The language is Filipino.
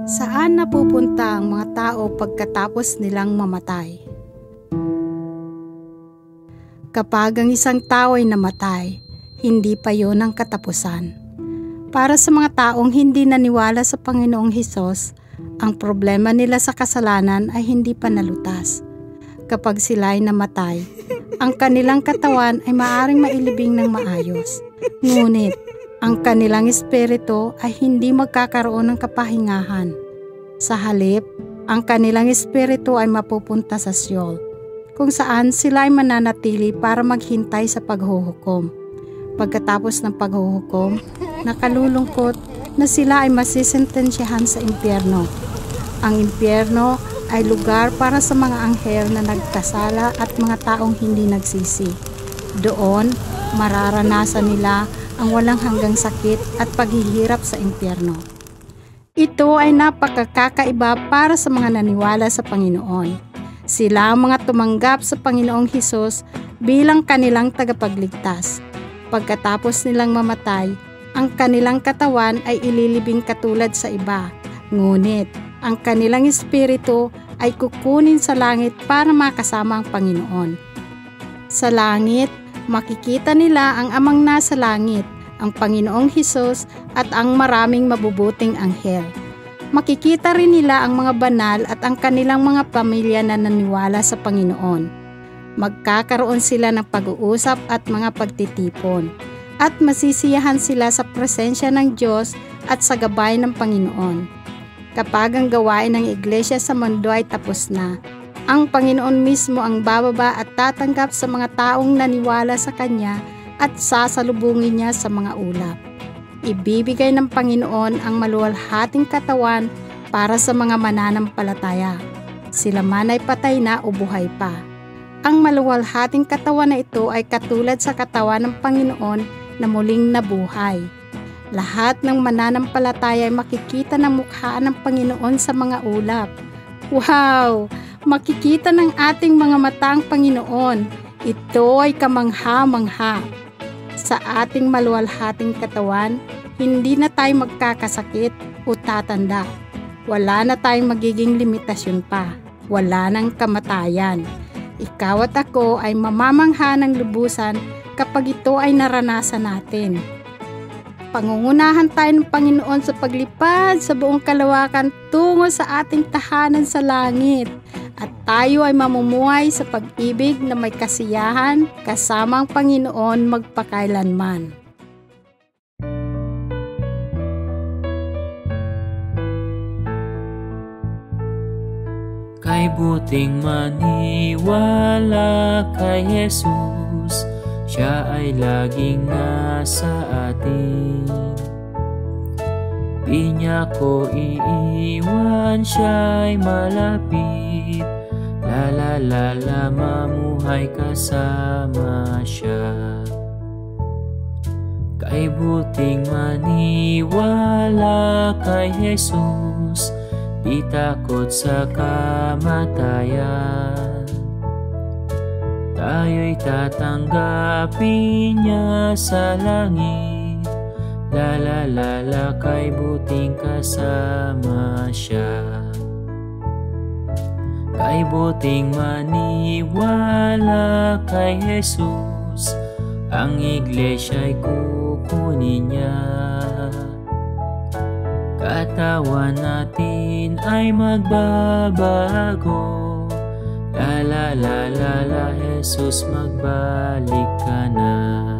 Saan napupunta ang mga tao pagkatapos nilang mamatay? Kapag ang isang tao ay namatay, hindi pa yon ang katapusan. Para sa mga taong hindi naniwala sa Panginoong Hesus, ang problema nila sa kasalanan ay hindi pa nalutas. Kapag sila ay namatay, ang kanilang katawan ay maaaring mailibing ng maayos. Ngunit, ang kanilang espiritu ay hindi magkakaroon ng kapahingahan. Sa halip, ang kanilang espiritu ay mapupunta sa Sheol, kung saan sila ay mananatili para maghintay sa paghuhukom. Pagkatapos ng paghuhukom, nakalulungkot na sila ay masisentensyahan sa impyerno. Ang impyerno ay lugar para sa mga anghel na nagkasala at mga taong hindi nagsisi. Doon, mararanasan nila ang walang hanggang sakit at paghihirap sa impyerno. Ito ay napakakaiba para sa mga naniwala sa Panginoon. Sila ang mga tumanggap sa Panginoong Hesus bilang kanilang tagapagligtas. Pagkatapos nilang mamatay, ang kanilang katawan ay ililibing katulad sa iba. Ngunit, ang kanilang espiritu ay kukunin sa langit para makasama ang Panginoon. Sa langit, makikita nila ang Amang nasa langit, ang Panginoong Hesus at ang maraming mabubuting anghel. Makikita rin nila ang mga banal at ang kanilang mga pamilya na naniwala sa Panginoon. Magkakaroon sila ng pag-uusap at mga pagtitipon, at masisiyahan sila sa presensya ng Diyos at sa gabay ng Panginoon. Kapag ang gawain ng iglesia sa mundo ay tapos na, ang Panginoon mismo ang bababa at tatanggap sa mga taong naniwala sa Kanya at sasalubungin niya sa mga ulap. Ibibigay ng Panginoon ang maluwalhating katawan para sa mga mananampalataya. Sila man ay patay na o buhay pa. Ang maluwalhating katawan na ito ay katulad sa katawan ng Panginoon na muling nabuhay. Lahat ng mananampalataya ay makikita ng mukha ng Panginoon sa mga ulap. Wow! Makikita ng ating mga mata ang Panginoon. Ito ay kamangha-mangha. Sa ating maluwalhating katawan, hindi na tayo magkakasakit o tatanda. Wala na tayong magiging limitasyon pa. Wala nang kamatayan. Ikaw at ako ay mamamangha ng lubusan kapag ito ay naranasan natin. Pangungunahan tayo ng Panginoon sa paglipad sa buong kalawakan tungo sa ating tahanan sa langit. At tayo ay mamumuhay sa pag-ibig na may kasiyahan kasama ang Panginoon magpakailanman. Kay buting maniwala kay Jesus, Siya ay laging nasa atin. Di Niya ko iiwan, Siya'y malapit. La mamuhay kasama Siya. Kay buting maniwala kay Jesus, di takot sa kamatayan. Tayo'y tatanggapin Niya sa langit. La kay buting kasama Siya. Kay buting maniwala kay Jesus, ang iglesya'y kukunin Niya. Katawan natin ay magbabago. La Jesus, magbalik ka na.